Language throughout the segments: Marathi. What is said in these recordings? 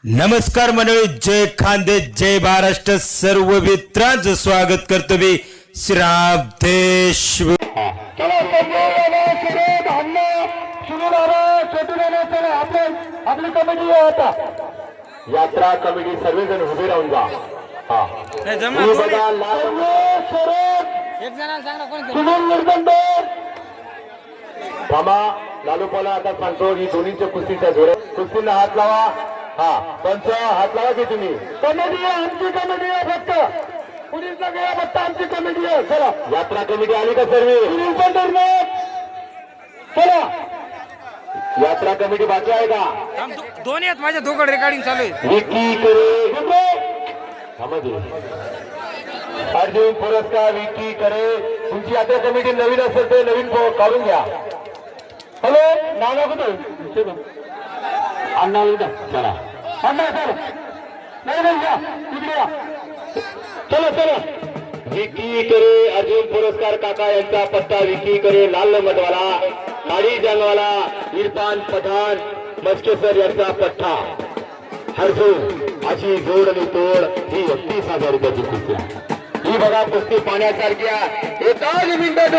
नमस्कार मंडळी, जय खानदेश, जय महाराष्ट्र. सर्व मित्रांचं स्वागत करतो मी श्रावदेश. आपली कमिटी आहे आता, यात्रा कमिटी सर्वजण उभे राहून जा. थांबा, लालूपाला आता सांगतो ही दोन्हीच्या कुस्तीच्या जोड्या, कुस्तीला हात लावा. हा पंच हात लावा की तुम्ही. कमिटी आहे, आमची कमिटी आहे. फक्त पुढीलचा गेला फक्त आमची कमिटी आहे. चला, यात्रा कमिटी आली का सर्व? चला, यात्रा कमिटी बाकी आहे का? दोन्ही आहेत माझ्या दोघं रेकॉर्डिंग चालू आहे. विकी करे अर्जुन पुरस्कार विकी करे. तुमची यात्रा कमिटी नवीन असेल तर नवीन काढून घ्या. हॅलो, नाना कुठे? अण्णा चला, अण्णा सर नाही घ्या, तिकडे या. चलो चलो. विकी करे अर्जुन पुरस्कार काका यांचा पत्ता विकी करे, लाल मधवाला, काळी जंगवाला, इरफान पठाण मस्के सर यांचा पट्टा. हरसून अशी जोड आणि तोड ही 31,000 रुपयाची कुस्ती आहे. ही बघा कुस्ती पाण्यासारखी आहे. एकाच मिनिटात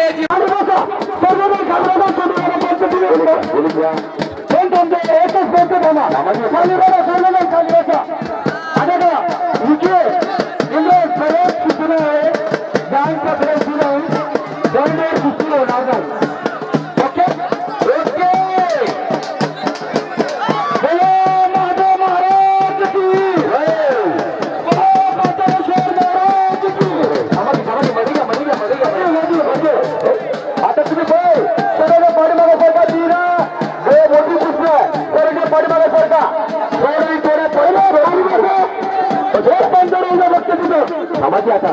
आता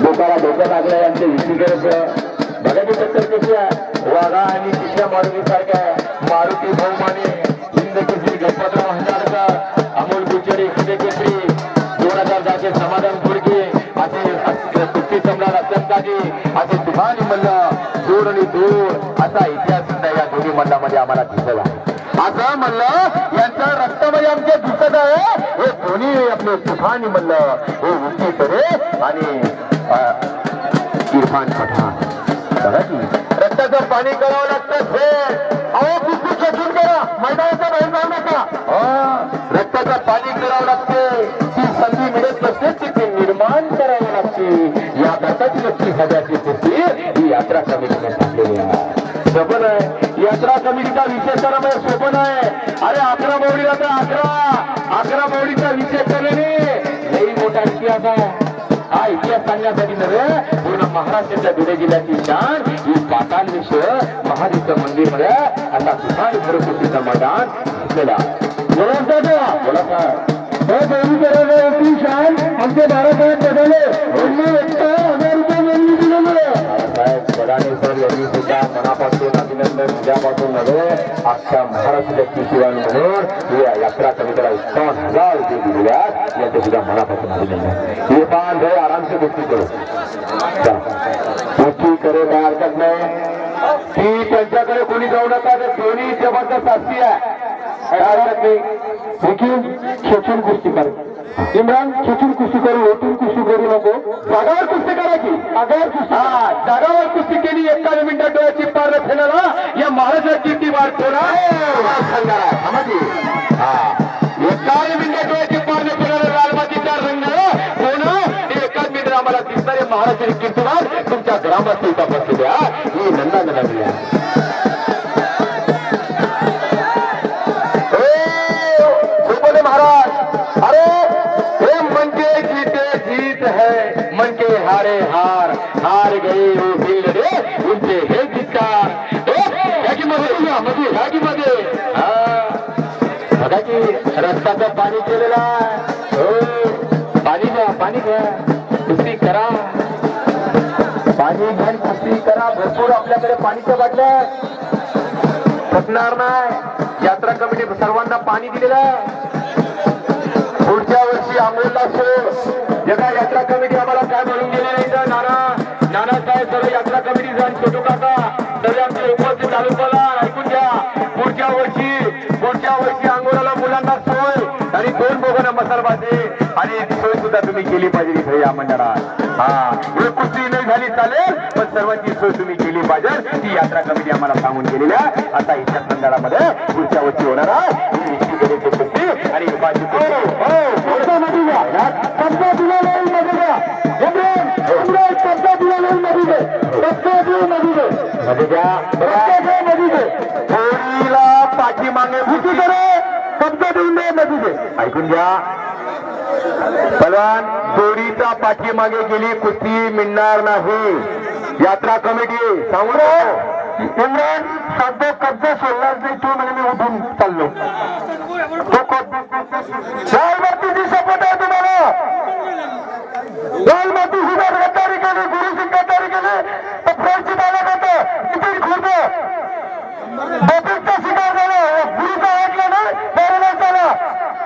लोकांना डोक्यात लागलं यांचे विक्री करायचं. बघायची टक्कर कशी आहे. वाघा आणि तिसऱ्या मारुती सारख्या मारुती बहुमाने हिंद केसरी गणपतराव हंजारकर, अमोल गुजरी हिंद केसरी 2010 चे समाधान फुडके, असे कुस्ती सम्राट अत्यंताजी, असे तुफानी मल्ल जोड आणि दूर असा इतिहास सुद्धा या दोन्ही मल्लामध्ये आम्हाला दिसत आहे. असं म्हणलं यांच्या रक्तामध्ये आमच्या दिसत आहे. हे दोन्ही आपले तुफानी मल्ल हे विकी करे आणि इरफान पठाण. बघा की रक्ताचं पाणी करावं लागतं. अहो कुस्ती खेचून करा, मैदानाच्या बाहेर जाऊ नका. रक्ताचं पाणी करावं लागते. ती संधी मिळत नसते, ती निर्माण करावं लागते. या भारताची 31,000ची कुस्ती ही यात्रा कमिटीने टाकलेली आहे. सोपन आहे यात्रा कमिटीचा विषय करणं सोपन आहे. अरे 11 बावडीला तर 11 बावडीचा विषय करणे लई मोठा इतिहास आहे. हा इतिहास सांगण्यासाठी नव्हे, पूर्ण महाराष्ट्राच्या धुळे जिल्ह्याची शान ही पाताल विषय महादेवच्या मंदिर मध्ये आता तुफान भरकुस्तीचं मैदान घेतलेला. बोला साहेब, शान आमचे बाळासाहेब बदले 51,000 रुपये देणगी दिलेले. बाळासाहेब बडाणे सर यांनी सुद्धा मनापासून अभिनंदन. उद्यापासून नव्हे, अख्ख्या महाराष्ट्राच्या कृषीवान म्हणून या यात्रा कमिटीला 51,000 रुपये दिलेल्या यांचे सुद्धा मनापासून अभिनंदन. हे पान भाई आरामसे गोष्टी करू, गोष्टी करे काय हरकत नाही. ती त्यांच्याकडे कोणी जाऊ नका. तर दोन्ही जबरदस्त शास्त्री आहे, काय हरकत नाही. खेचून कुस्ती कर इम्रान, खेचून कुस्ती करू, ओटून कुस्ती करू नको. जागावर कुस्ती करायची, जागावर कुस्ती केली. 1 मिनिटात डोळ्याची पार फेलाला या महाराष्ट्राची ती वाढ थोडा 1 मिनिटात डोळ्याची पार फेलाला लालबाजीचा रंग कोण 1 मिनिट आम्हाला दिसणारे महाराष्ट्र कीर्तिमान तुमच्या ग्रामात तपासू द्या. ही नंदा नंदा हारे हार, हार गए वो दिल रे उनसे हे धिक्कार. मध्ये बघा की रस्त्याचं पाणी केलेलं आहे. हो, पाणी घ्या, पाणी घ्या, कुस्ती करा. पाणी घेऊन कुस्ती करा. भरपूर आपल्याकडे पाणीच्या बाटल्या थकणार नाही. यात्रा कमिटी सर्वांना पाणी दिलेलं आहे. पुढच्या वर्षी आंघोळला सोड. जगा यात्रा कमिटी आम्हाला काय म्हणून गेले नाही तर नानासाहेब सर्व यात्रा कमिटी जाऊन छोटू काका सर्व आमचे उपस्थित तालुक्याला ऐकून घ्या. पुढच्या वर्षी आंघोळाला मुलांना सोय आणि 2 बोगन मसालबाजी आणि सोय सुद्धा तुम्ही केली पाहिजे इथे या मंडळात. हा हे कुस्ती नाही झाली चालेल पण सर्वांची सोय तुम्ही केली पाहिजे. ती यात्रा कमिटी आम्हाला सांगून गेलेल्या आता इच्छा मंडळामध्ये पुढच्या वर्षी होणार आहे कुस्ती आणि उपाची पाठीमागे कब्जा देऊन दे नदीचे. ऐकून घ्या पलवान जोडीचा पाठीमागे गेली कुस्ती मिळणार नाही. यात्रा कमिटी सांगू इम्रान सध्या कब्जा सोडलाच नाही तू म्हणजे मी उठून चाललो. लाल मातीची शपथ आहे तुम्हाला. लाल माती सुद्धा गद्दारी केली गुरुसिंग गद्दारी केली तर फ्रेंडची बालक होतं किती खुर्द डोपिंगचा शिकार झाला. गुरुचा ऐकलं नाही बरोबर झाला.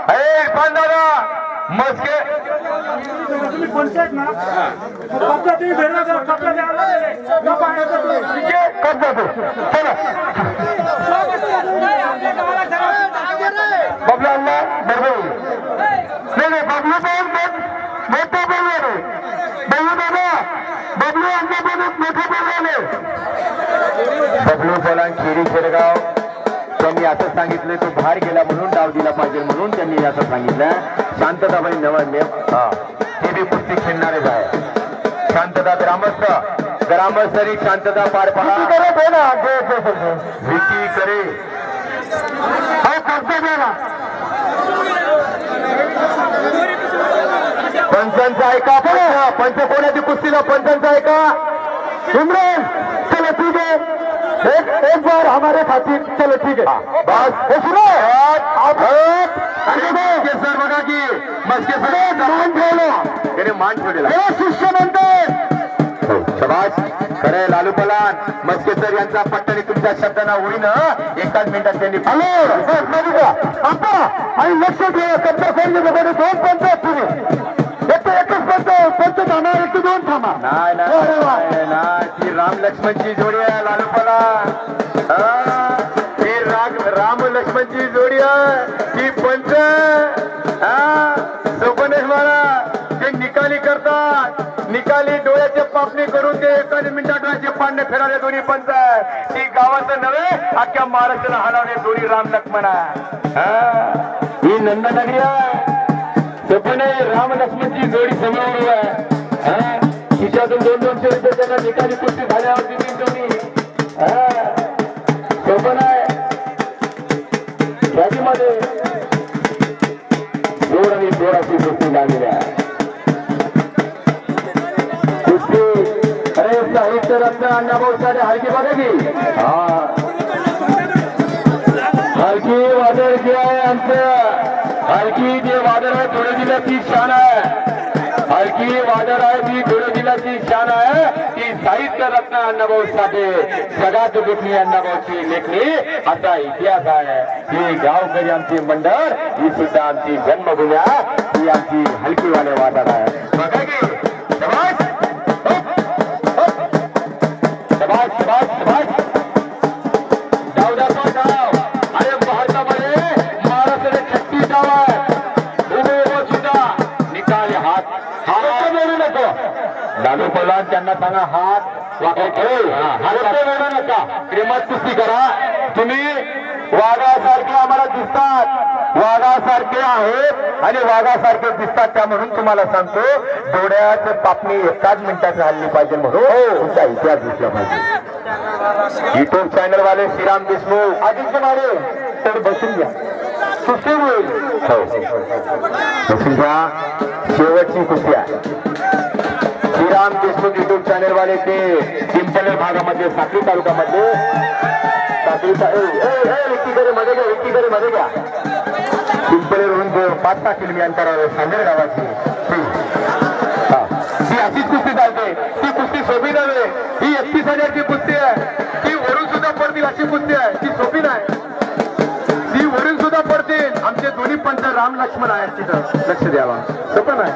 हे दादा मस्के बबला बबलू नाही बबलू मोठा बोलले बबलू दादा बबलू अण्णा मोठा बोलले. बबलू पलान खेडी शेरगाव त्यांनी असं सांगितलं तो बाहेर गेला म्हणून डाव दिला पाहिजे म्हणून त्यांनी असं सांगितलं. शांतताबाई नवरदेव हे बी कुस्ती खेळणारेच आहे. शांतता ग्रामस्थरी शांतता पार पडा विकी करे पंचांचा ऐका पंच कोणाची कुस्तीला पंचांचा ऐका. इम्रान चलो ठीक है एक बार हमारे खातिर चलो ठीक है बस सुनो सर बघा की मस्के सर मान ठेवलं त्याने मान ठेवलेला शिष्य म्हणते. शबाश खरंय लालू पलान मस्के सर यांचा पट्टणी तुमच्या शब्दांना होईन एकाच मिनिटात त्यांनी आणि लक्ष ठेवा कब्जा कोण 2 पंच पुणे एकच पंच थांबा 1-2 थांबा. नाही ती राम लक्ष्मणची जोडी आहे लालू पलान. ती राम लक्ष्मणची जोडी आहे ती पंच सोपनेश महाराज ते निकाली करतात. निकाली डोळ्याचे पापणी करून ते 1 मिनिटात डोळ्याचे पांडे फिरवले दोन्ही पंच. ती गावाचं नव्हे अख्ख्या महाराष्ट्राला हलवणे दोन्ही राम लक्ष्मण आहे. ही नंदनगरी आहे. सोपने राम लक्ष्मणची जोडी समोर आहे. खिशातून 200-200 रुपये त्यांना निकाली कुस्ती झाल्यावरती दोन्ही सोपन आहे. ख्यातीमध्ये जोड आणि जोडाची कुस्ती लागलेली आहे. कुस्ती अरे साहित्य रत्न अण्णाभाऊ साठे हलकी बघा की हलकी वादळ जे आहे आमचं हलकी जे वादळ आहे धुळे जिल्ह्याची शान आहे. हलकी वादळ आहे ती धुळे जिल्ह्याची शान आहे. ती साहित्य रत्न अण्णाभाऊ साठे सगळ्यात दुखणी अण्णाभाऊची लेखणी असा इतिहास आहे. ही गावकरी आमची मंडळ ही सुद्धा आमची जन्मभूमी आहे. ही आमची हलकीवाले वादळ आहे. बघा की शबाश शबाश शबाश शबाश डाव दाखवा डाव. अरे भारतामध्ये महाराष्ट्राने 36 डाव आहे. उभे सुद्धा निकाल हात जोडू नको. लालू पलान त्यांना सांगा हात जोडू नका. प्रेमात कुस्ती करा. तुम्ही वाघासारखे आम्हाला दिसतात वाघासारखे आहेत आणि वाघासारखे दिसतात त्या म्हणून तुम्हाला सांगतो डोळ्याचं पापणी 1 मिनिटात हल्ली पाहिजे म्हणून तुमचा इतिहास दिसला पाहिजे. युट्यूब चॅनल वाले श्रीराम देशमुख आदित्य मारे तर बसून घ्या कुस्ती होईल. बसून घ्या. शेवटची कुस्ती आहे. श्रीराम देशमुख युट्यूब चॅनल वाले ते पिंपलेर भागामध्ये साक्री तालुक्यामध्ये मध्ये घ्या पिंपलेरून 5-6 किलोमीटर अंतरावर सांगेल गावाची ती अशीच कुस्ती चालते. ती कुस्ती सोपी नव्हे. ही 31,000ची कुस्ती आहे. ती वरून सुद्धा पडतील अशी कुस्ती आहे. ती सोपी नाही. ती वरून सुद्धा पडतील. आमचे दोन्ही पंच राम लक्ष्मण आहेत तिथं लक्ष द्यावा. सोपं नाही.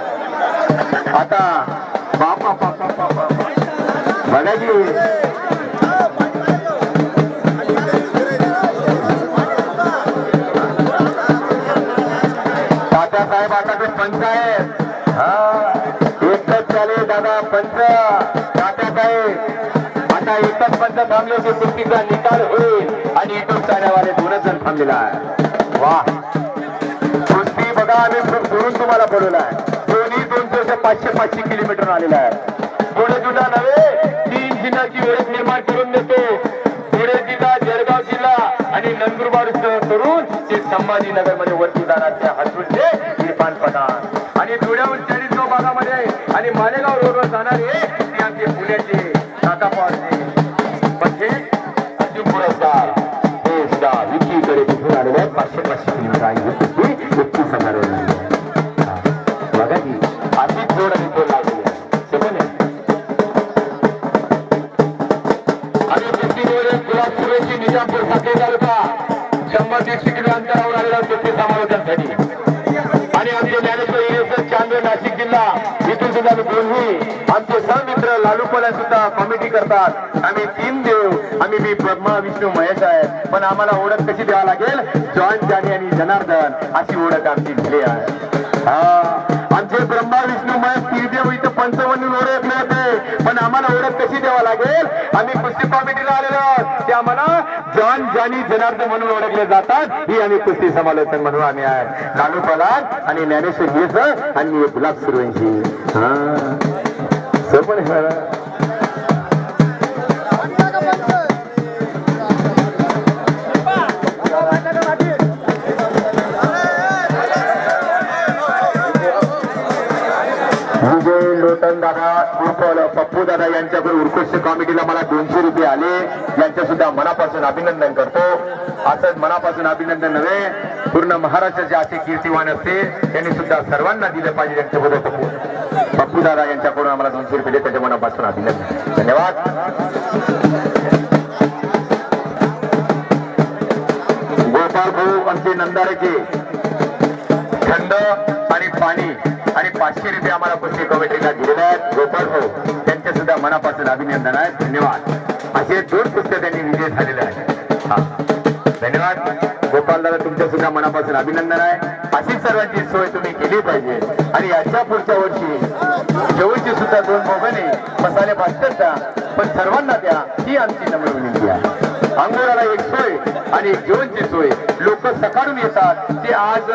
आता बापा बापा बापा बघा की तात्यासाहेब आता ते पंच आहेत. एकच झाले दादा पंच तात्यासाहेब. आता एकच पंच थांबले की कुस्तीचा निकाल होईल आणि इथून चालण्यावाले 2 जण थांबलेला आहे. वा कुस्ती बघा, आम्ही खूप दुरून तुम्हाला बोलवलं आहे. दोन्ही 200-500 किलोमीटर आलेला आहे. पुणे जिल्हा नव्हे 3 जिल्ह्याची ओळख निर्माण करून देतो. पुणे जिल्हा, जळगाव जिल्हा आणि नंदुरबार करून ते संभाजीनगर मध्ये वरती जाणार त्या हसूनचे इरफान पठाण आणि धुळ्याहून 40 भागामध्ये आणि मालेगाव रोडवर जाणारे ते आमचे पुण्याचे काका पवारचे म्हणजे अंतिम पुरस्कार हे सुद्धा विकीकडे तिथून आलेले आहेत. 500 किलोमीटर आहे. 31,000 बघा की अशीच जोड आणि जोड लावलेली आहे. आणि कुस्तीमध्ये गुलाब सुरेशी निजामपूर साखळी तालुका 100-150 किलो अंतरावर आलेला कुस्ती समालोचनासाठी आणि आमचे ज्ञानेश्वर इरेसर चांदोर नाशिक जिल्हा इथून सुद्धा दोन्ही आमचे सहमित्र लालूपला सुद्धा कॉमेडी करतात. आम्ही 3 देव, आम्ही मी ब्रह्मा विष्णू महेश आहे. पण आम्हाला ओळख कशी द्यावी लागेल? जॉन, जानी आणि जनार्दन अशी ओळख आमची दिली आहे. आमचे ब्रह्मा विष्णू महेश तीर्देव इथं पंच म्हणून ओळखले होते. पण आम्हाला ओळख कशी द्यावी लागेल? आम्ही कुस्ती कॉमेडीला आलेलो आहोत. ते आम्हाला जॉन, जानी, जनार्दन म्हणून ओळखले जातात. ही आम्ही कुस्ती समालोचन म्हणून आम्ही आहे. लालू पलाद आणि ज्ञानेश्वर येस आणि गुलाब सुरवंशी पण विजय लोटन दादा पप्पू दादा यांच्याकडून उत्कृष्ट कॉमेडीला मला 200 रुपये आले. यांच्या सुद्धा मनापासून अभिनंदन करतो. असंच मनापासून अभिनंदन नव्हे, पूर्ण महाराष्ट्राचे असे कीर्तिवान असते त्यांनी सुद्धा सर्वांना दिले पाहिजे. त्यांच्याबरोबर पप्पू दादा यांच्याकडून आम्हाला 200 रुपये त्याच्या मनापासून अभिनंदन. धन्यवाद. गोपाळ भाऊ आमचे नंदारेचे थंड आणि पाणी आणि 500 रुपये आम्हाला कुस्ती कमिटीला दिलेले आहेत. गोपाळ भाऊ त्यांचे सुद्धा मनापासून अभिनंदन आहे. धन्यवाद. असे 2 कुस्त्या त्यांनी विजय झालेले आहेत. धन्यवाद गोपाल दादा, तुमच्या सुद्धा मनापासून अभिनंदन आहे. अशी सर्वांची सोय तुम्ही केली पाहिजे आणि याच्या पुढच्या वर्षी जेवणची सुद्धा 2 बोगणे मसाले भाजतात पण सर्वांना द्या ही आमची नम्र विनंती आहे. अंगोराला एक सोय आणि एक जेवणची सोय. लोक सकाळून येतात ते आज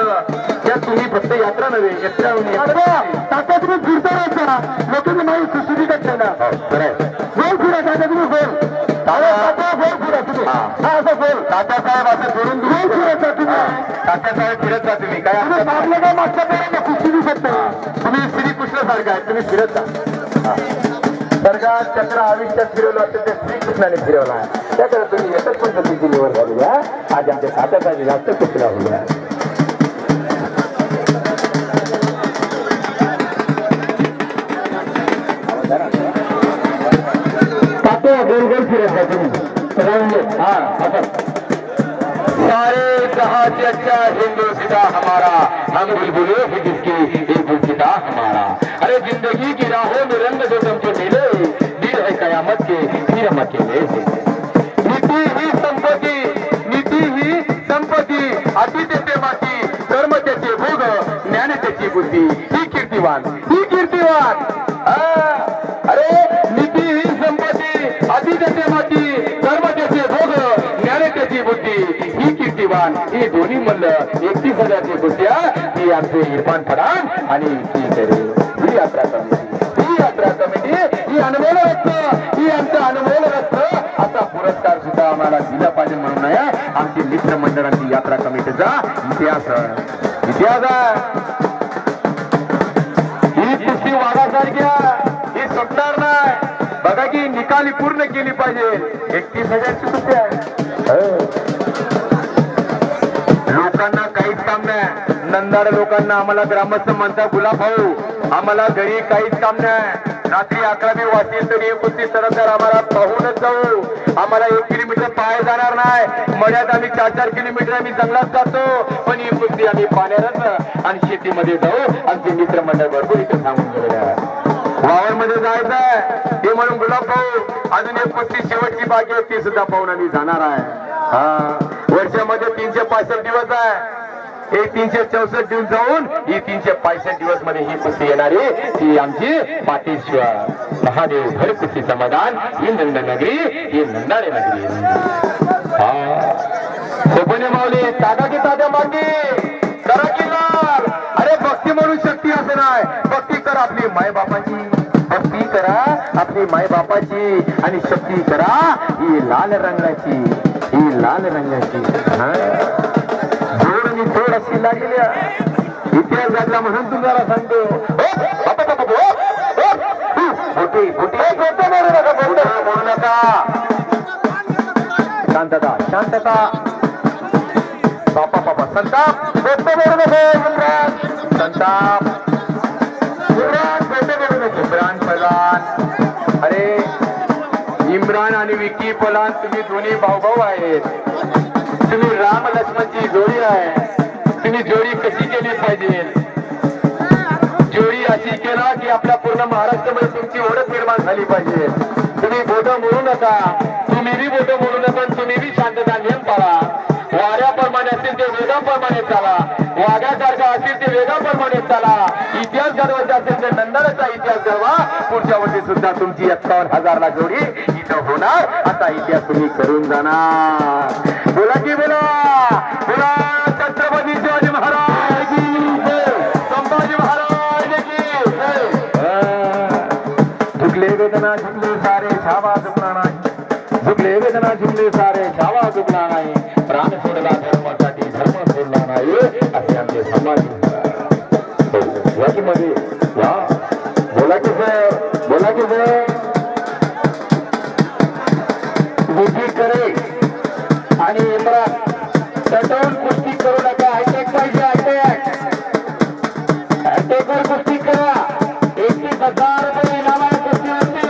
त्या तुम्ही फक्त यात्रा नव्हे यात्रा तुम्ही फिरता राहायचा लोकांना नाही सुविधा ठेवला. बोल फिरा दादा, तुम्ही बोल तात्यासाहेब असं करून तात्यासाहेब फिरत जा. तुम्ही काय मागचा कुस्ती दिसत नाही. तुम्ही श्रीकृष्ण सारखा आहे, तुम्ही फिरत जा. स्वर्गात चक्र आयुष्यात फिरवलं असतं ते श्रीकृष्णाने फिरवला आहे. त्याकडे तुम्ही एकच पद्धतीची निवड झालेली आहे. आज आमच्या तात्यासाहेब जास्त कुस्ती लावली आहे. गोल गोल फिरत जा तुम्ही. सारे जहां से अच्छा हिंदुस्तां हमारा, हम बुलबुलों की जिसकी एक बुलसिता हमारा. अरे जिंदगी की राहों में रंग जो तुमको मिले, दिल है कयामत के फिर हम अकेले. नीति ही संपत्ती, नीति ही संपत्ती, अति तेचे माती, कर्म त्याचे भोग, ज्ञान त्याची बुद्धी. ही कीर्तिवान, ही कीर्तिवान. अरे नीति ही संपत्ती, अति तेचे माती, कर्म त्याचे भोग, ज्ञान त्याची बुद्धी. ही कीर्तिवान. ही दोन्ही म्हणलं 31,000ची कुस्त्या. ही आमचे इरफान पठाण आणि ही यात्रा कमिटी, ही यात्रा कमिटी ही अनमोल रत्न, ही आमचं अनमोल रत्न. असा पुरस्कार सुद्धा आम्हाला दिला पाहिजे म्हणून आमची मित्र मंडळांची यात्रा कमिटीचा इतिहास आहे. ही कुस्ती वाघासारख्या ही सुटणार नाही. बघा की निकाली पूर्ण केली पाहिजे. 31,000ची कुस्ती आहे. लोकांना काहीच काम नाही. नंदाड लोकांना आम्हाला ग्रामस्थ म्हणता गुलाब भाऊ आम्हाला घरी काहीच काम नाही. रात्री 11 वाजतील तरी कुस्ती सरकार आम्हाला पाहूनच जाऊ. आम्हाला 1 किलोमीटर पाय जाणार नाही. मळ्यात आम्ही 4-4 किलोमीटर आम्ही जंगलात जातो. पण ही कुस्ती आम्ही पाण्यातच आणि शेतीमध्ये जाऊ. आमचे मित्र मंडळ भरपूर इथे सांगून गेलेले आहे. वावर मध्ये जायचंय ते म्हणून गुलाब भाऊ अजून एक कुस्ती शेवटची बाकी आहे ती सुद्धा पाहून आम्ही जाणार आहे. वर्षामध्ये 365 दिवस आहे. हे 364 दिवस जाऊन ही 365 दिवस मध्ये ही कुस्ती येणारी ती आमची पाठीश्वर महादेव भर कुस्तीचं मैदान ही नंदनगरी ही नंदाणे नगरी. सोपने माऊली तागा की तात्या मागे करा की लाल. अरे भक्ती म्हणून शक्ती असं नाही, भक्ती करा आपली मायबापाची, भक्ती करा आपली मायबापाची आणि शक्ती करा ही लाल रंगाची, ही लाल रंगाची. जोड आणि जोड अशी लागल्या इतिहास घातला म्हणून तुम्हाला सांगतो. बोलू नका. शांतता शांतता. बापा बापा संताप बोलतो बोलू नको. इम्रान संताप. इम्रान बोलतो बोलू नको. इम्रान पलान. अरे इम्रान आणि विकी पलान तुम्ही दोन्ही भाऊ आहेत. तुम्ही राम लक्ष्मणची जोडी आहे. तुम्ही जोडी कशी केली पाहिजे? जोडी अशी केला की आपल्या पूर्ण महाराष्ट्रामध्ये तुमची ओळख निर्माण झाली पाहिजे. तुम्ही बोटं मोडू नका, तुम्ही बी बोटं मोडू नका, तुम्ही बी शांतता नियम पाळा. वाऱ्याप्रमाणे असेल ते वेगाप्रमाणे चाला, वाघासारखा असेल ते वेगाप्रमाणे चाला. इतिहास घडवायचा असेल तर नंदनचा इतिहास घडवा. पुढच्या वर्षी सुद्धा तुमची 51,000 ला जोडी इथं होणार. असा इतिहास तुम्ही करून जाणार. बोला की बोला. बोला छत्रपती शिवाजी महाराज की जय. संभाजी महाराज की जय. झुकले वेदना झुकले सारे छावा झुकणार नाही. झुकले वेदना झुकले सारे छावा झुकणार नाही. प्राण सोडला धर्मासाठी धर्म सोडला नाही असे आमचे संभाजी महाराज. मध्ये वा बोला की जय. बोला की जय. विधी करे आणि इम्रान तटवून कुस्ती करू नका. अटॅक पाहिजे. अटॅकवर कुस्ती करा. 31,000 रुपये इनाम आहे कुस्तीवरती.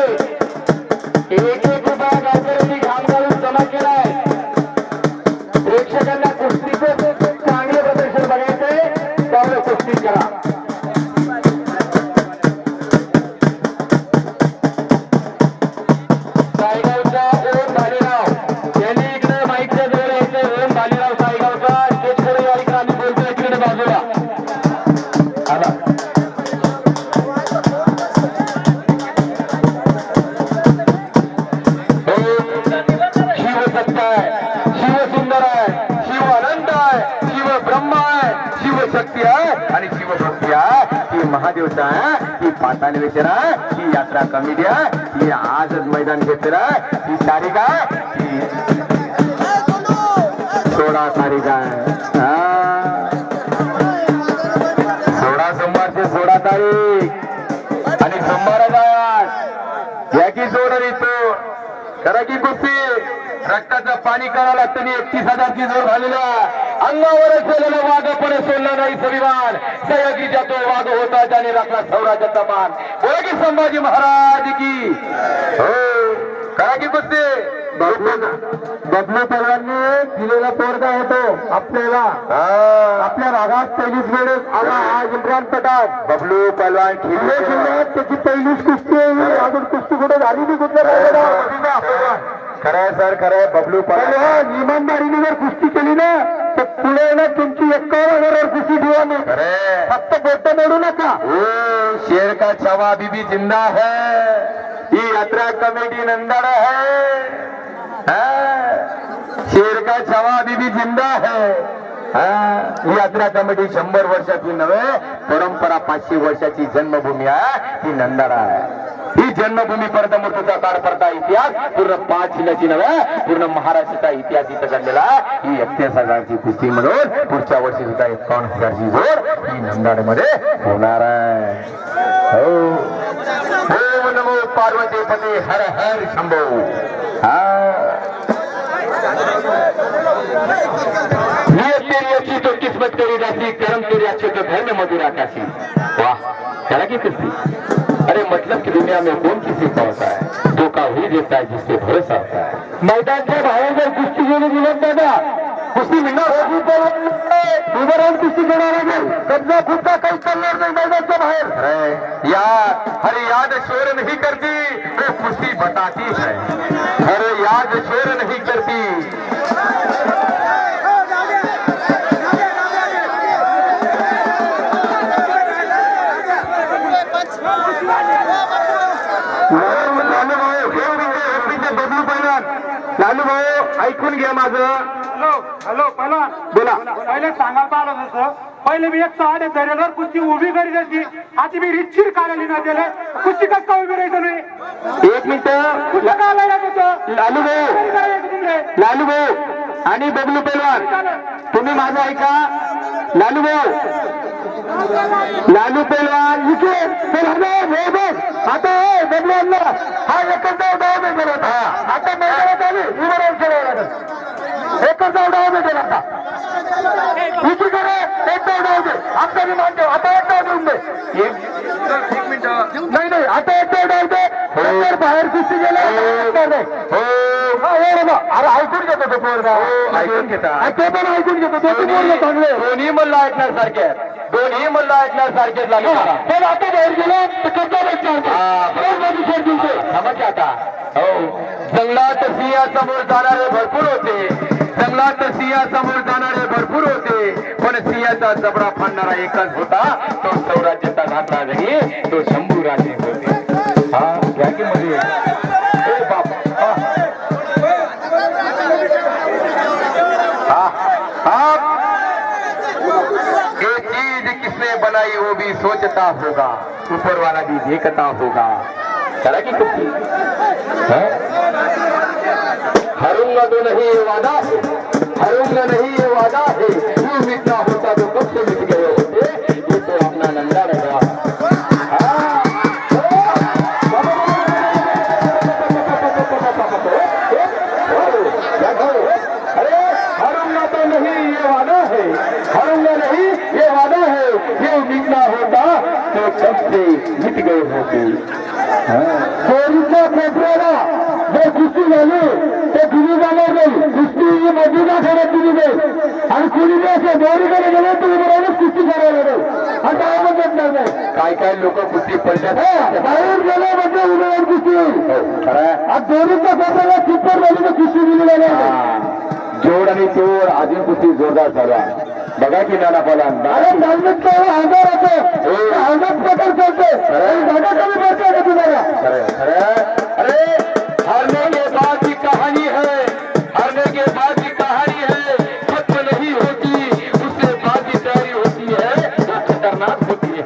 एक रुपया गावकऱ्यांनी घाम घालून जमा केलाय. प्रेक्षकांना कुस्तीचं चांगलं प्रदर्शन बघायचंय त्यामुळे कुस्ती करा. साईगावचा ओम भालेराव यांनी इकडे माईकच्या जवळ यायचं. ओम भालेराव साईगावचा स्टेज कडे या. इकडे आम्ही बोलतोय इकडे बाजूला आला. शिव सत्य आहे, शिव सुंदर आहे, शिव अनंत आहे, शिव ब्रह्म आहे, शिव शक्ती आहे आणि शिव भक्ती आहे. ही महादेवता आहे, ही पाताळेश्वर आहे, ही यात्रा कमिटी आहे, ही आजच मैदान घेतलेलं आहे. ही तारीख आहे, ही 16 तारीख आहे. 16 सोमवारचे 16 तारीख आणि सोमवाराला या की जोड येतो. करा की कुस्ती. रक्ताचं पाणी करावं लागतं. 31,000 ची जोड झालेला अंगावर असलेला वाघपणे सोडला नाही सविमान. सयाजीच्या तो वाघ होता ज्याने राखला स्वराज्याचा मान. बोला की संभाजी महाराज की हो. करा की कुस्ती. बबलू पलवानने दिलेला पोरगा होतो आपल्याला. आपल्या भागात पहिलीच वेळेस आला आज इम्रान पठाण. बबलू पलवान खेळले त्याची पहिलीच कुस्ती आहे. अजून कुस्ती कुठे झाली नाही कुठल्या. खरंय सर खरंय. बबलू पलवान इमानदारीने जर कुस्ती केली ना तर पुढे ना तुमची 51,000 कुस्ती ठेवा नाही. फक्त बोट मोडू नका. शेर का छावा बीबी जिंदा है. ही यात्रा कमेटी नंदाड़ा है. शेर का छावा बीबी जिंदा है. ही यात्रा कमिटी 100 वर्षाची नव्हे परंपरा 500 वर्षाची जन्मभूमी आहे. ही नंदारा आहे. ही जन्मभूमी परत मृत्यूचा काळ पडता इतिहास पूर्ण 5 जिल्ह्याची नव्हे पूर्ण महाराष्ट्राचा इतिहास इथं घडलेला आहे. ही 31,000 ची कुस्ती म्हणून पुढच्या वर्षी सुद्धा 51,000 ची जोड ही नंदाड मध्ये होणार आहे. हो नमो पार्वती पती हर हर शंभो. तेरी अच्छी तो किस्मत तेरी राशि, कर्म तेरी अच्छे तो घर में मधुर आकाशी. वाह करा की कुस्ती. अरे मतलब की दुनिया में कौन किसी का होता है. धोखा ही देता है जिससे भरोसा होता है. मैदानच्या बाहेर जर कुस्ती गेली दिलं दादा कुस्ती मिळणार उभं राहून कुस्ती घेणार लागेल. कब्जा खुद्दा काही चालणार नाही मैदानच्या बाहेर. याद हर याद शोर नहीं करती वो कुस्ती बताती है. हर याद शोर नहीं करती. लालू भाऊ ऐकून घ्या माझं. हॅलो हॅलो पहिलवान बोला. पहिले सांगायचं आलं होतं पहिले मी 108 दरेवर कुस्ती उभी करी द्यायची आता मी रितशीर कार्यालय ना दिले कुस्ती कसं काय उभी राहायचं नाही एक मिनिट. कुठं काय लागत होतं लालू भाऊ काय करायचं तुमले? लालू भाऊ आणि बबलू पैलवान तुम्ही माझं ऐका. लालू भाऊ लालू पैलवान इथे आता बबलू अण्णा हा एकच डाव भेटेल होता. आता मैदानात आली उभं राहून एकच डाव भेटेल आता. इथे करे एक डाव दे आता मी मानतो. आता एक डाव देऊन दे. नाही नाही आता एक डाव दे. नंतर बाहेर कुस्ती गेला अरे ऐकून घेतो तो पोरगा. ऐकून घेता ते पण ऐकून घेतो तो पोरगा चांगले दोन्ही मल्ल ऐकणार सारखे दोन्ही मल्ल ऐकणार सारखेच लागले. पण आता बाहेर गेलो तर करता आता हो जंगलात सिंहासमोर जाणारे भरपूर होते. जंगलात सिंहासमोर जाणारे भरपूर होते पण सिंहाचा जबडा फाडणारा एकच होता. तो सौराज्याचा घातला नाही तो शंभू राजे होते. हा घ्या की मध्ये ए बाप ये चीज किसने बनाई वो भी सोचता होगा ऊपर वाला भी देखता होगा. चला की कुछ हरूंगा तो नहीं ये वादा है हरूंगा नहीं ये वादा है. यूं मिटना होता तो कब से मिट गए होते. ये तो अपना नंदा लगा. अरे हरूंगा तो नहीं ये वादा है हरूंगा नहीं ये वादा है. यूं मिटना होता तो कब से मिट गए होते. कोरीच्या कोपऱ्याला जे कुस्ती झाली ते दिली जाणार नाही. कुस्ती मधुरा करत दिली नाही आणि कुणी असं दोरीकडे गेले तर उभं कुस्ती करायला नाही. आता आवडत नाही. काय काय लोक कुस्ती पडतात बाहेर गेले म्हणजे उभे राहून कुस्ती दोरीच्या कोपऱ्याला चिप्पर झाली तर कुस्ती दिली नाही. जोड आणि चोर अजून कुस्ती जोरदार चालू आहे. बघा की नाना पालन अरे आजार होतो आजार प्रकार चालते जागा कमी पडते का तुम्हाला. अरे हारने के बाद की कहानी है हारने के बाद की कहानी है. खत्म नहीं होती उससे बाद की तैयारी होती है वो खतरनाक होती है.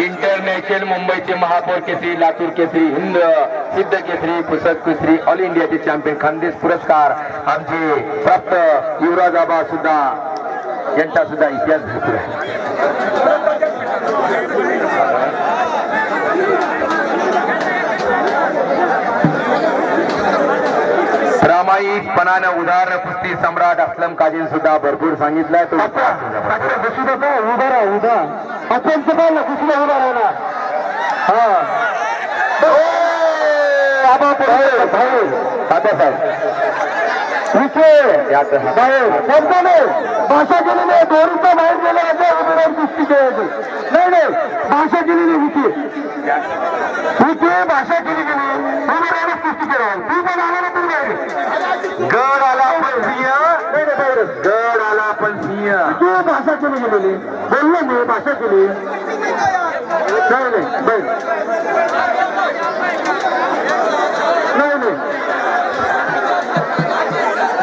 इंटरनॅशनल मुंबईचे महापौर केसरी लातूर केसरी हिंद सिद्ध केसरी पुसद केसरी ऑल इंडियाचे चॅम्पियन खानदेश पुरस्कार आमचे प्राप्त युवराज आबा सुद्धा यांचा सुद्धा इतिहास भरपूर आहे. प्रामाणिकपणानं उदाहरण कुस्ती सम्राट असलम काजीन सुद्धा भरपूर सांगितलंय. तो उभा राहा उभा आपण सगळ्यांना कुस्तीला उभा राहणार. भाषा केली नाही दोरीचा बाहेर गेला कुस्ती खेळायची नाही नाही भाषा केली नाही इथे भाषा केली गेली कुस्ती करायला तू पण आला ना तुम्ही गड आला पण सिंह गड आला पण सिंह तू भाषा केली गेलेली बोललो मी भाषा केली नाही नाही नाही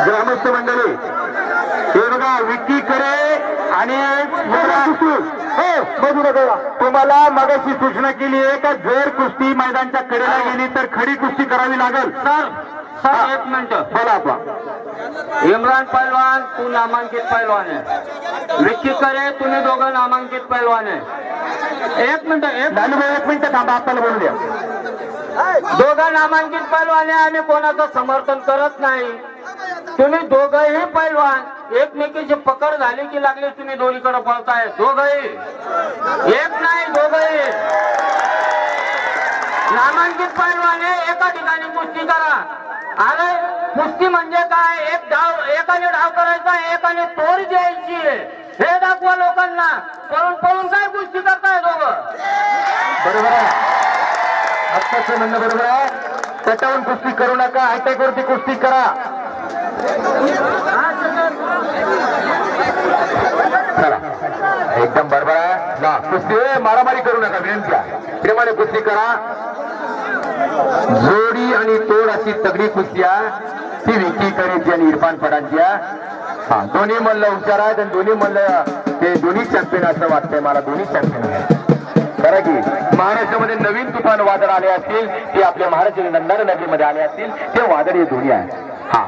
ग्रामस्थ मंडळी हे बघा विक्की करे आणि तुम्हाला मगाशी सूचना केली आहे का जर कुस्ती मैदानच्या कडेला गेली तर खडी कुस्ती करावी लागेल. सर एक मिनिट बोला आपण. इम्रान पहलवान तू नामांकित पहलवान आहे विक्की करे तुम्ही दोघं नामांकित पहलवान आहे. एक मिनिट एक मिनिट थांबा आपल्याला बोलू द्या. दोघं नामांकित पहलवान आहे आम्ही कोणाचं समर्थन करत नाही. तुम्ही दोघंही पहलवान एकमेकीची पकड झाली की लागली तुम्ही दोन्हीकडे पळताय दोघंही एक नाही दोघंही नामांकित पहलवान आहे. एका ठिकाणी कुस्ती करा. अरे कुस्ती म्हणजे काय एक डाव एकाने डाव करायचा एकाने तोड द्यायची हे दाखवा लोकांना. पळून पळून काय कुस्ती करताय दोघं. बरोबर आहे आत्ताचं म्हणणं बरोबर आहे. तटावून कुस्ती करू नका हायटेकवरती कुस्ती करा. चला एकदम बरोबर आहे ना. कुस्ती मारामारी करू नका, विनंती आहे. प्रेमाने कुस्ती करा. जोडी आणि तोड अशी तगडी कुस्ती आहे ती विकी करेची आणि इरफान पठाणची आहे. हा, दोन्ही मल्ल हुशार आहेत आणि दोन्ही मल्ल ते दोन्ही चॅम्पियन असं वाटतंय मला. दोन्ही चॅम्पियन आहे खरं की. महाराष्ट्रामध्ये नवीन तुफान वादळ आले असतील ते आपल्या महाराष्ट्र नंदार नगरीमध्ये आले असतील ते वादळ हे दोन्ही आहे. हा,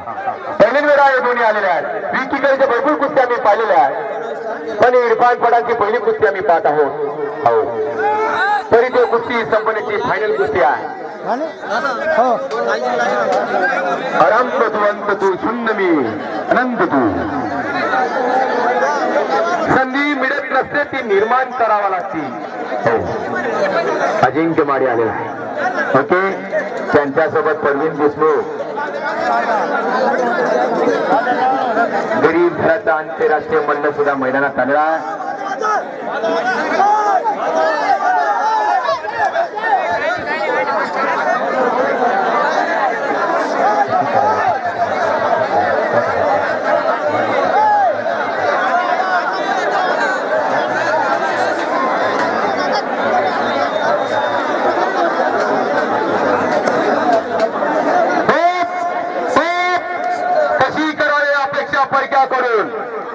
पहिलीच वेळा हे दोन्ही आलेले आहेत. विकी करेच्या भरपूर कुस्त्या आम्ही पाहिलेल्या आहेत, पण इरफान पठाणची पहिली कुस्ती आम्ही पाहत आहोत. हो, तरी ते कुस्ती संपण्याची फायनल कुस्ती आहे. अनंत तू अंत तू शून्य मी अनंत तू. संधी मिळत नसते ती निर्माण करावा लागते. हो, अजिंक्य माडी आलेला आहे. ओके, त्यांच्यासोबत परवीन देशमुख. गरीब घराचा आंतरराष्ट्रीय मल्ल सुद्धा मैदानात आलेला आहे.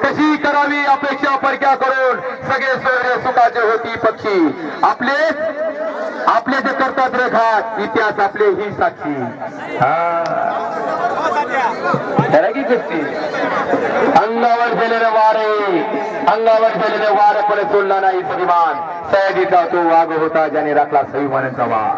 कशी करावी अपेक्षा परक्या करून सगळे सोयरे सुखाचे होती पक्षी. आपले जे करतात रेखात इतिहास आपले ही साक्षी. की कुस्ती अंगावर गेलेले वारे पण सोडला नाही स्वाभिमान. सयाजीचा तो वाघ होता ज्याने राखला स्वाभिमानाचा वाघ.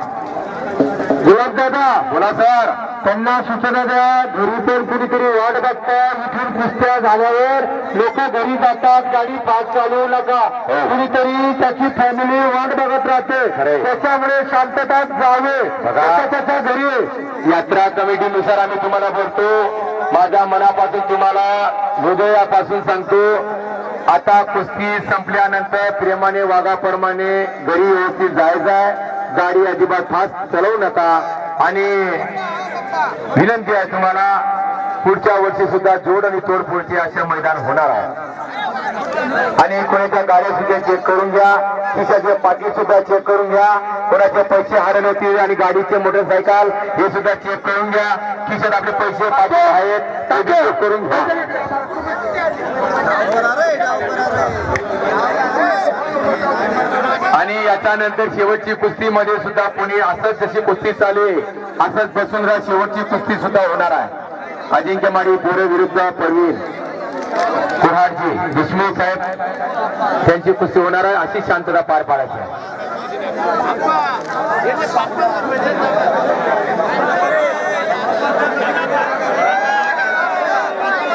गुलाब दादा बोला सर. त्यांना सूचना द्या. घरी तर कुणीतरी वाट बघतात. इथून कुस्त्या झाल्यावर लोक घरी जातात. गाडी फास्ट चालवू नका. कुणीतरी त्याची फॅमिली वाट बघत राहते. त्याच्यामुळे शांततात जावे. त्याच्या घरी यात्रा कमिटीनुसार आम्ही तुम्हाला बोलतो. माझ्या मनापासून तुम्हाला हृदयापासून सांगतो, आता कुस्ती संपल्यानंतर प्रेमाने वाघाप्रमाणे घरी व्यवस्थित जायचं. गाडी अजिबात फास्ट चालवू नका. आणि विनंती आहे तुम्हाला, पुढच्या वर्षी सुद्धा जोड आणि तोडफोडचे असे मैदान होणार आहे. आणि कोणाच्या गाड्या सुद्धा चेक करून घ्या. खिशाचे पाकिट सुद्धा चेक करून घ्या. कोणाचे पैसे हरले होते आणि गाडीचे मोटरसायकल हे सुद्धा चेक करून घ्या. खिशात आपले पैसे पाकिट आहेत ते चेक करून घ्या. आणि याच्यानंतर शेवटची कुस्तीमध्ये सुद्धा कोणी असंच जशी कुस्ती चालू आहे असंच बसून राहा. शेवटची कुस्ती सुद्धा होणार आहे. अजिंक्य माडी पोरे विरुद्ध परवीन कुऱ्हाडजी देशमुख साहेब त्यांची कुस्ती होणार आहे. अशी शांतता पार पाडायची आहे.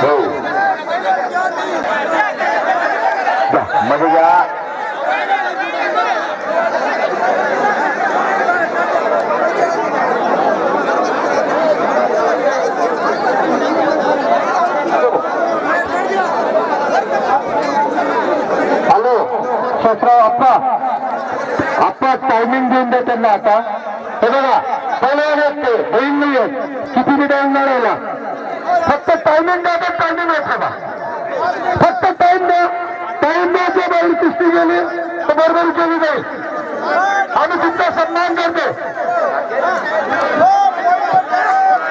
हो, मध्ये घ्या. आप्पा टायमिंग देऊन दे त्यांना. आता हे बघा, पहिल्यावर येते होईल नाही येत. किती बी टाइम मिळाला फक्त टायमिंग द्या. तर टायमिंग आहे बघा, फक्त टाइम द्या. टाइम द्यायच्या बाहेर कुस्ती गेली तर बरोबर केली जाईल. आम्ही तुमचा सन्मान करतो.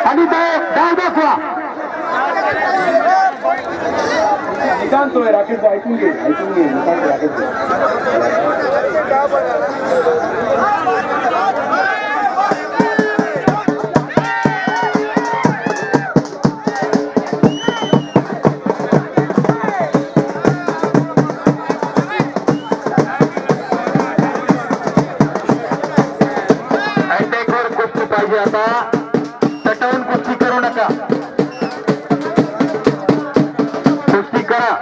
आणि डाव दाखवा. निकांतोय राकेश ऐकून घे. राकेश कुस्ती पाहिजे. आता तटवून कुस्ती करू नका. कुस्ती करा.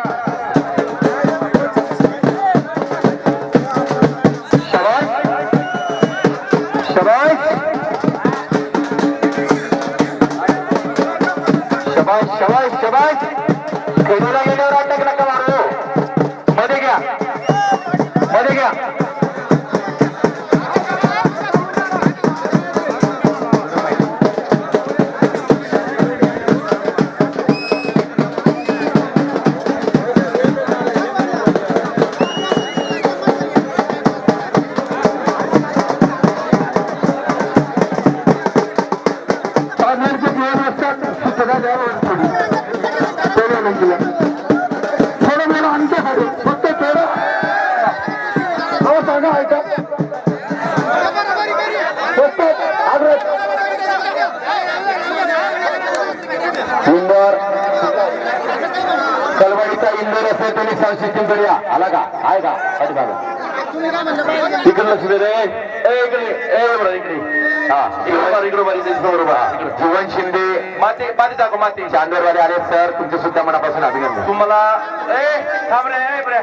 शबाश. खेळूला गेल्यावर अटक नका मारू. मध्ये घ्या. द्या थोडी थोडं तुला थोडं मला आणतो खाली फक्त थोडं हो सांगा ऐका फक्त इंदोर कलवाडीचा इंदोर असेल त्यांनी साऊंड सिस्टीम कडे या आला का आहे का पाठी बाबा इकडे लक्ष दे रे इकडे इकडे हा इकडे बरोबर जीवन शिंदे माते माते टाको माते चांदोरवाले आले सर तुमचे सुद्धा मनापासून अभिनंदन तुम्हाला थांब रे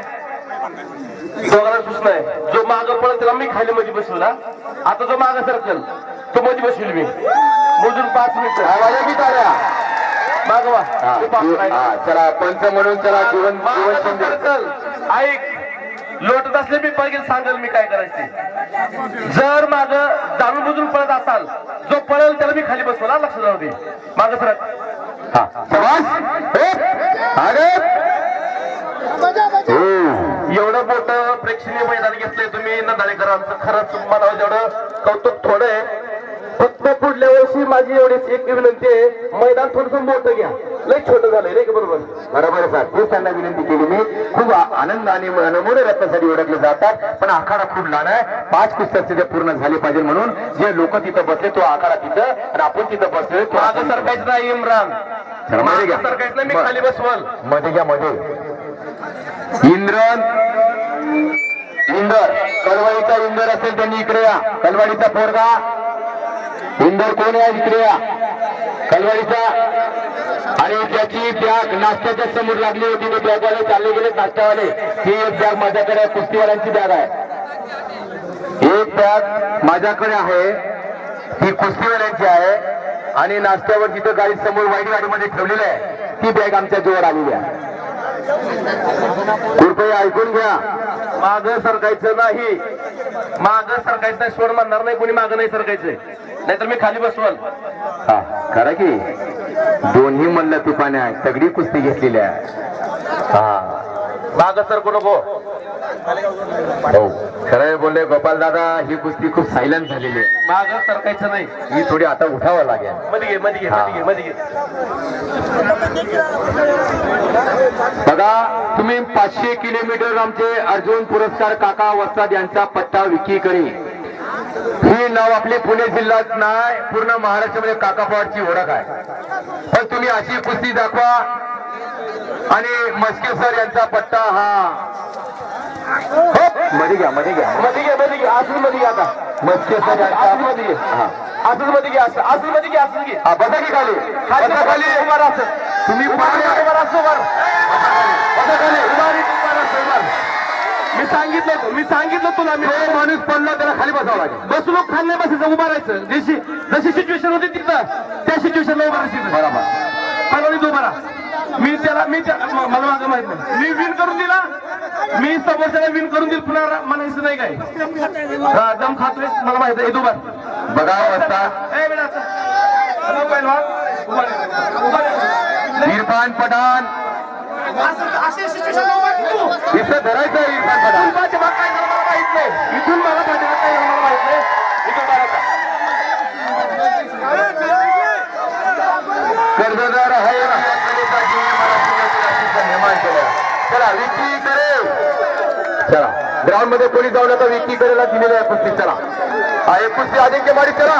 दोघांना सूचना आहे जो माग पळत त्याला मी खाली मध्ये बसलो ना आता जो माग सरकल तो मध्ये बसविल मी मोजून 5 मिनिट की ताऱ्या मागवा चला पंच म्हणून चला जीवन सरकल ऐक लोटत असले मी पळगेल सांगेल मी काय करायचे जर माग जाणून बुजून पळत असाल जो पळेल त्याला मी खाली बसवला लक्ष जाऊ दे माग सरक एवढं मोठं प्रेक्षणीय मैदान घेतलंय तुम्ही नंदाळेकरांचं खरंच मला तेवढं कौतुक थोडं आहे फक्त पुढल्या वर्षी माझी एवढीच एक विनंती आहे मैदान थोडस मोठं घ्या लय छोटं झालंय रे बरोबर बरोबर सर तेच त्यांना विनंती केली मी खूप आनंद आणि मोठे रत्नासाठी ओळखले जातात पण आखाडा खूप लहान आहे 5 कुस्त्या तिथे पूर्ण झाले पाहिजे म्हणून जे लोक तिथं बसले तो आखाडा तिथं आणि आपण तिथं बसलोय तो मागं सरकायचं नाही इम्रान सरकायचं नाही मी खाली बसवल मध्ये घ्या मध्ये इंदर कलवाडीचा इंदर असेल त्यांनी इकडे या कलवाडीचा पोरगा इंदोर कोण आहे इकडे या कलवाडीचा आणि त्याची बॅग नाश्त्याच्या समोर लागली होती ते बॅगवाले चालले गेले नाश्त्यावाले ही एक बॅग माझ्याकडे कुस्तीवाल्यांची बॅग आहे एक बॅग माझ्याकडे आहे ती कुस्तीवाल्यांची आहे आणि नाश्त्यावर जिथं गाडी समोर वाईट गाडीमध्ये ठेवलेली आहे ती बॅग आमच्या जोर आलेली आहे कृपया ऐकून घ्या माग सरकायचं नाही माग सरकायचं नाही सोड म्हणणार नाही कोणी माग नाही सरकायचंय नाहीतर मी खाली बसवल हा खरं की दोन्ही मल्ल तुपाने आहे सगळी कुस्ती घेतलेली आहे हा माग सरकू नको हो खरं बोलले गोपाल दादा ही कुस्ती खूप सायलेंट झालेली आहे माग सरकायचं नाही ही थोडी आता उठावं लागेल मध्ये घे बघा तुम्ही 500 किलोमीटर आमचे अर्जुन पुरस्कार काका वस्ताद यांचा पट्टा विकी करी ही नाव आपली पुणे जिल्ह्यात नाही पूर्ण महाराष्ट्रामध्ये काका पवारची ओळख आहे पण तुम्ही अशी कुस्ती दाखवा आणि मस्के सर यांचा पट्टा हा मध्ये घ्या असं मध्ये घ्या आता मस्के सर मध्ये घे असं मध्ये घ्या असं मध्ये घ्या असं घे हा बसा की खाली खाली उभा राहा तुम्ही उभा राहा मी सांगितलं तुला मी माणूस पडला त्याला खाली बसावं लागेल बसलो खाली नाही बसायचं उभा राहायचं जशी सिच्युएशन होती तिथं त्या सिच्युएशनला उभा राहायचं बरोबर पहिला उभा राहा मला माझं माहित नाही मी विन करून दिला मी समोरच्याला विन करून दिल पुन्हा म्हणायचं नाही काय दम खातोय मला माहित आहे उभा बघा इरफान पठाण इथं धरायचं इरफान पठाण इथून मला माहित नाही इथून कर्जदार आहे निर्माण केलं चला विक्री करेल चला ग्राउंड मध्ये कोणी जाऊ नका विक्री करायला दिलेलं आहे कुस्ती चला हा एक कुस्ती आदित्य माडी चला